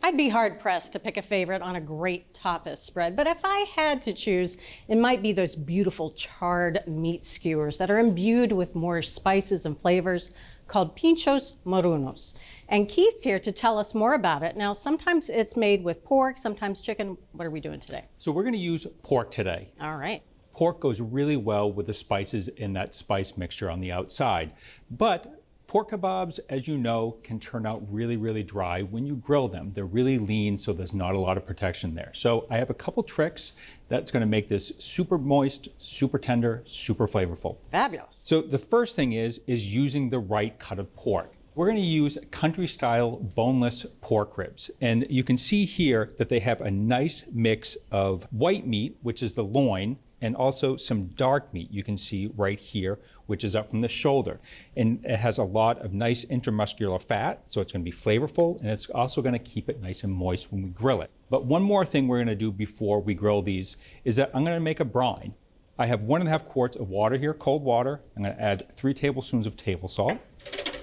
I'd be hard-pressed to pick a favorite on a great tapas spread, but if I had to choose, it might be those beautiful charred meat skewers that are imbued with more spices and flavors called Pinchos Morunos. And Keith's here to tell us more about it. Now, sometimes it's made with pork, sometimes chicken. What are we doing today? So we're gonna use pork today. All right. Pork goes really well with the spices in that spice mixture on the outside. But pork kebabs, as you know, can turn out really, really dry when you grill them. They're really lean, so there's not a lot of protection there. So I have a couple tricks that's gonna make this super moist, super tender, super flavorful. Fabulous. So the first thing is using the right cut of pork. We're gonna use country-style boneless pork ribs. And you can see here that they have a nice mix of white meat, which is the loin, and also some dark meat you can see right here, which is up from the shoulder. And it has a lot of nice intramuscular fat, so it's gonna be flavorful, and it's also gonna keep it nice and moist when we grill it. But one more thing we're gonna do before we grill these is that I'm gonna make a brine. I have 1.5 quarts of water here, cold water. I'm gonna add 3 tablespoons of table salt.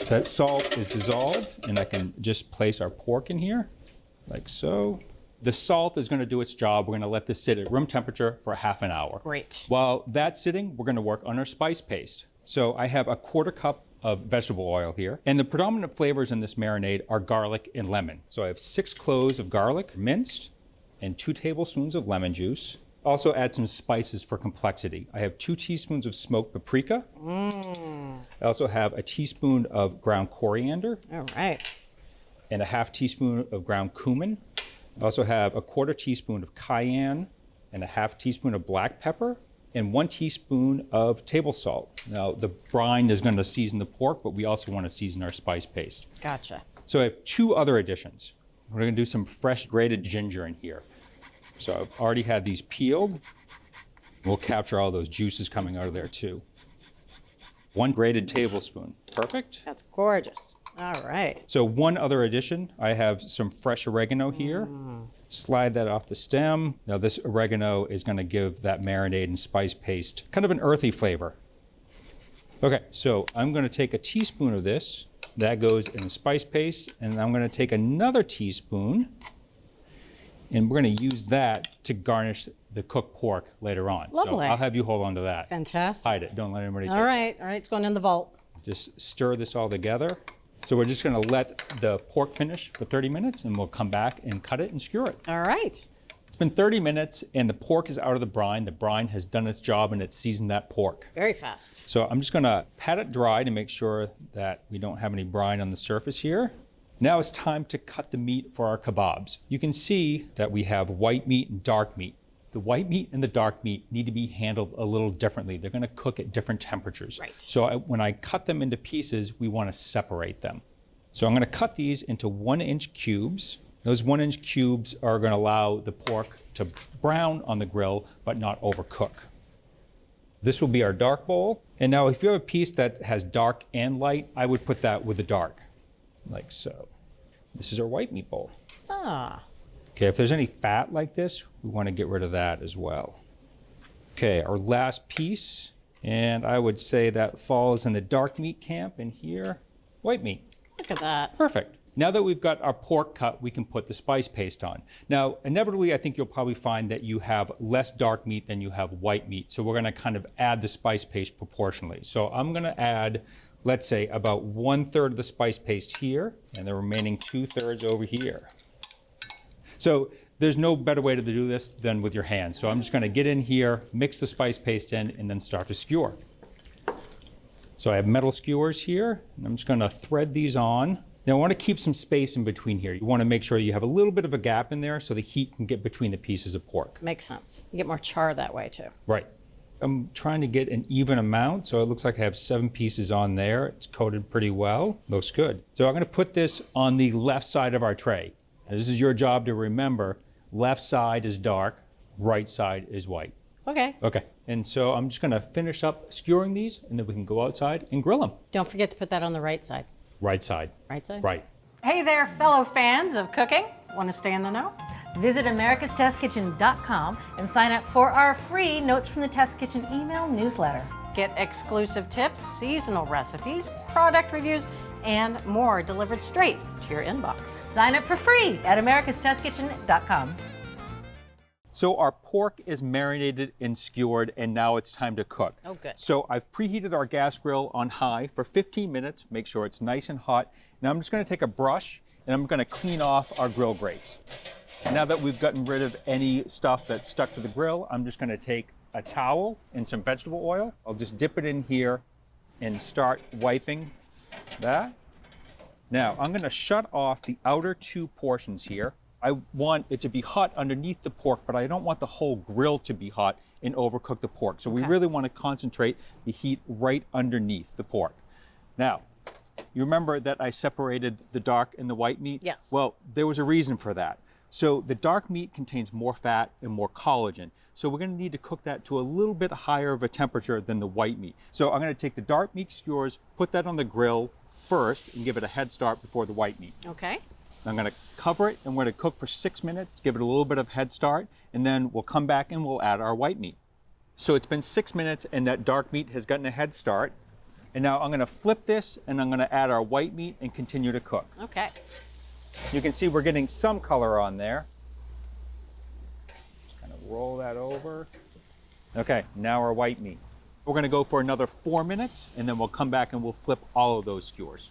That salt is dissolved, and I can just place our pork in here, like so. The salt is gonna do its job. We're gonna let this sit at room temperature for half an hour. Great. While that's sitting, we're gonna work on our spice paste. So I have a 1/4 cup of vegetable oil here. And the predominant flavors in this marinade are garlic and lemon. So I have 6 cloves of garlic minced and 2 tablespoons of lemon juice. Also add some spices for complexity. I have 2 teaspoons of smoked paprika. I also have a teaspoon of ground coriander. All right. And a 1/2 teaspoon of ground cumin. I also have a 1/4 teaspoon of cayenne and a 1/2 teaspoon of black pepper and 1 teaspoon of table salt. Now, the brine is going to season the pork, but we also want to season our spice paste. Gotcha. So I have 2 other additions. We're going to do some fresh grated ginger in here. So I've already had these peeled. We'll capture all those juices coming out of there too. 1 grated tablespoon. Perfect. That's gorgeous. All right. So one other addition, I have some fresh oregano here. Slide that off the stem. Now this oregano is gonna give that marinade and spice paste kind of an earthy flavor. Okay, so I'm gonna take a teaspoon of this. That goes in the spice paste, and I'm gonna take another teaspoon, and we're gonna use that to garnish the cooked pork later on. Lovely. So I'll have you hold on to that. Fantastic. Hide it, don't let anybody take it. All right, it's going in the vault. Just stir this all together. So we're just gonna let the pork finish for 30 minutes and we'll come back and cut it and skewer it. All right. It's been 30 minutes and the pork is out of the brine. The brine has done its job and it's seasoned that pork. Very fast. So I'm just gonna pat it dry to make sure that we don't have any brine on the surface here. Now it's time to cut the meat for our kebabs. You can see that we have white meat and dark meat. The white meat and the dark meat need to be handled a little differently. They're gonna cook at different temperatures. Right. So when I cut them into pieces, we wanna separate them. So I'm gonna cut these into 1-inch cubes. Those 1-inch cubes are gonna allow the pork to brown on the grill, but not overcook. This will be our dark bowl. And now if you have a piece that has dark and light, I would put that with the dark, like so. This is our white meat bowl. Ah. Okay, if there's any fat like this, we want to get rid of that as well. Okay, our last piece, and I would say that falls in the dark meat camp, and here, white meat. Look at that. Perfect. Now that we've got our pork cut, we can put the spice paste on. Now, inevitably, I think you'll probably find that you have less dark meat than you have white meat, so we're gonna kind of add the spice paste proportionally. So I'm gonna add, let's say, about 1/3 of the spice paste here, and the remaining 2/3 over here. So there's no better way to do this than with your hands. So I'm just gonna get in here, mix the spice paste in, and then start to skewer. So I have metal skewers here, and I'm just gonna thread these on. Now I wanna keep some space in between here. You wanna make sure you have a little bit of a gap in there so the heat can get between the pieces of pork. Makes sense. You get more char that way too. Right. I'm trying to get an even amount, so it looks like I have 7 pieces on there. It's coated pretty well, looks good. So I'm gonna put this on the left side of our tray. Now, this is your job to remember, left side is dark, right side is white. Okay. Okay, and so I'm just gonna finish up skewering these and then we can go outside and grill them. Don't forget to put that on the right side. Right side. Right side? Right. Hey there, fellow fans of cooking. Want to stay in the know? Visit americastestkitchen.com and sign up for our free Notes from the Test Kitchen email newsletter. Get exclusive tips, seasonal recipes, product reviews, and more delivered straight to your inbox. Sign up for free at americastestkitchen.com. So our pork is marinated and skewered, and now it's time to cook. Oh, good. So I've preheated our gas grill on high for 15 minutes. Make sure it's nice and hot. Now I'm just going to take a brush and I'm going to clean off our grill grates. Now that we've gotten rid of any stuff that's stuck to the grill, I'm just going to take a towel and some vegetable oil. I'll just dip it in here and start wiping that. Now I'm going to shut off the outer two portions here. I want it to be hot underneath the pork, but I don't want the whole grill to be hot and overcook the pork. So we really want to concentrate the heat right underneath the pork. Now, you remember that I separated the dark and the white meat? Yes. Well, there was a reason for that. So the dark meat contains more fat and more collagen. So we're going to need to cook that to a little bit higher of a temperature than the white meat. So I'm going to take the dark meat skewers, put that on the grill first and give it a head start before the white meat. Okay. I'm going to cover it and we're going to cook for 6 minutes, give it a little bit of head start, and then we'll come back and we'll add our white meat. So it's been 6 minutes and that dark meat has gotten a head start. And now I'm going to flip this and I'm going to add our white meat and continue to cook. Okay. You can see we're getting some color on there. Just kind of roll that over. Okay, now our white meat. We're going to go for another 4 minutes and then we'll come back and we'll flip all of those skewers.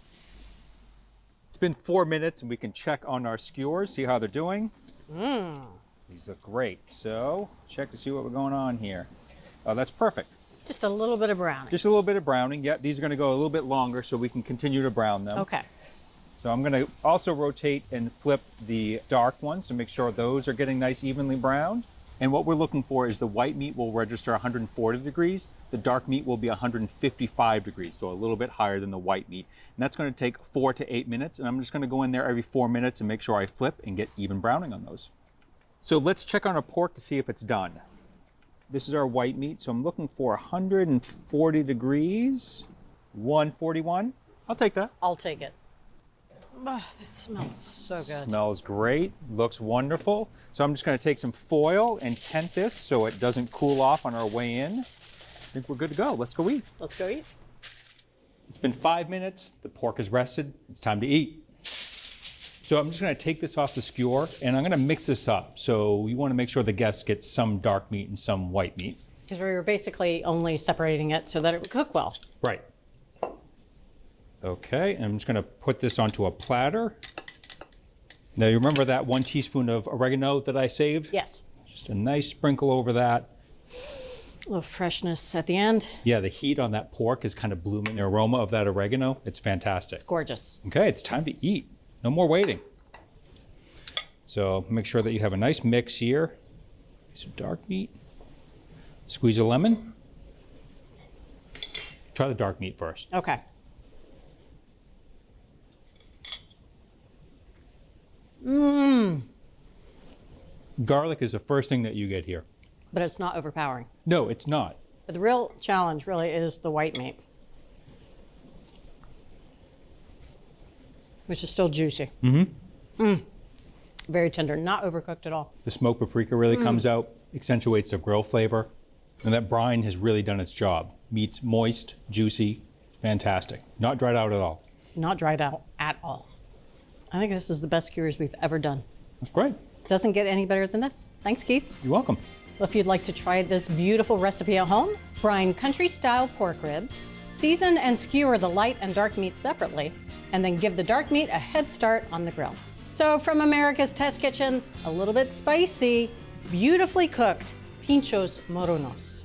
It's been 4 minutes and we can check on our skewers, see how they're doing. These look great. So check to see what we're going on here. Oh, that's perfect. Just a little bit of browning. Just a little bit of browning. Yeah, these are going to go a little bit longer so we can continue to brown them. Okay. So I'm going to also rotate and flip the dark ones to make sure those are getting nice evenly browned. And what we're looking for is the white meat will register 140 degrees. The dark meat will be 155 degrees, so a little bit higher than the white meat. And that's going to take 4 to 8 minutes. And I'm just going to go in there every 4 minutes and make sure I flip and get even browning on those. So let's check on our pork to see if it's done. This is our white meat, so I'm looking for 140 degrees, 141. I'll take that. I'll take it. Oh, that smells so good. Smells great, looks wonderful. So I'm just going to take some foil and tent this so it doesn't cool off on our way in. I think we're good to go. Let's go eat. Let's go eat. It's been 5 minutes. The pork is rested. It's time to eat. So I'm just going to take this off the skewer and I'm going to mix this up. So you want to make sure the guests get some dark meat and some white meat. Because we were basically only separating it so that it would cook well. Right. Okay, and I'm just going to put this onto a platter. Now you remember that 1 teaspoon of oregano that I saved? Yes. Just a nice sprinkle over that. A little freshness at the end. Yeah, the heat on that pork is kind of blooming. The aroma of that oregano, it's fantastic. It's gorgeous. Okay, it's time to eat. No more waiting. So make sure that you have a nice mix here. Piece of dark meat. Squeeze a lemon. Try the dark meat first. Okay. Garlic is the first thing that you get here. But it's not overpowering. No, it's not. But the real challenge really is the white meat, which is still juicy. Very tender, not overcooked at all. The smoked paprika really comes out, accentuates the grill flavor, and that brine has really done its job. Meat's moist, juicy, fantastic. Not dried out at all. Not dried out at all. I think this is the best skewers we've ever done. That's great. Doesn't get any better than this. Thanks, Keith. You're welcome. Well, if you'd like to try this beautiful recipe at home, brine country-style pork ribs, season and skewer the light and dark meat separately, and then give the dark meat a head start on the grill. So from America's Test Kitchen, a little bit spicy, beautifully cooked Pinchos Morunos.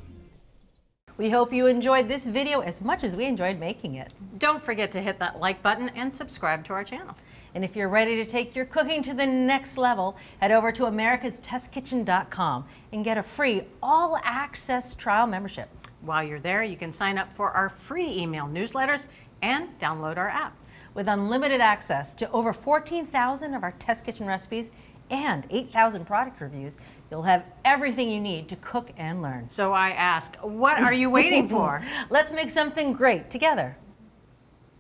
We hope you enjoyed this video as much as we enjoyed making it. Don't forget to hit that like button and subscribe to our channel. And if you're ready to take your cooking to the next level, head over to americastestkitchen.com and get a free all-access trial membership. While you're there, you can sign up for our free email newsletters and download our app. With unlimited access to over 14,000 of our Test Kitchen recipes and 8,000 product reviews, you'll have everything you need to cook and learn. So I ask, what are you waiting for? Let's make something great together.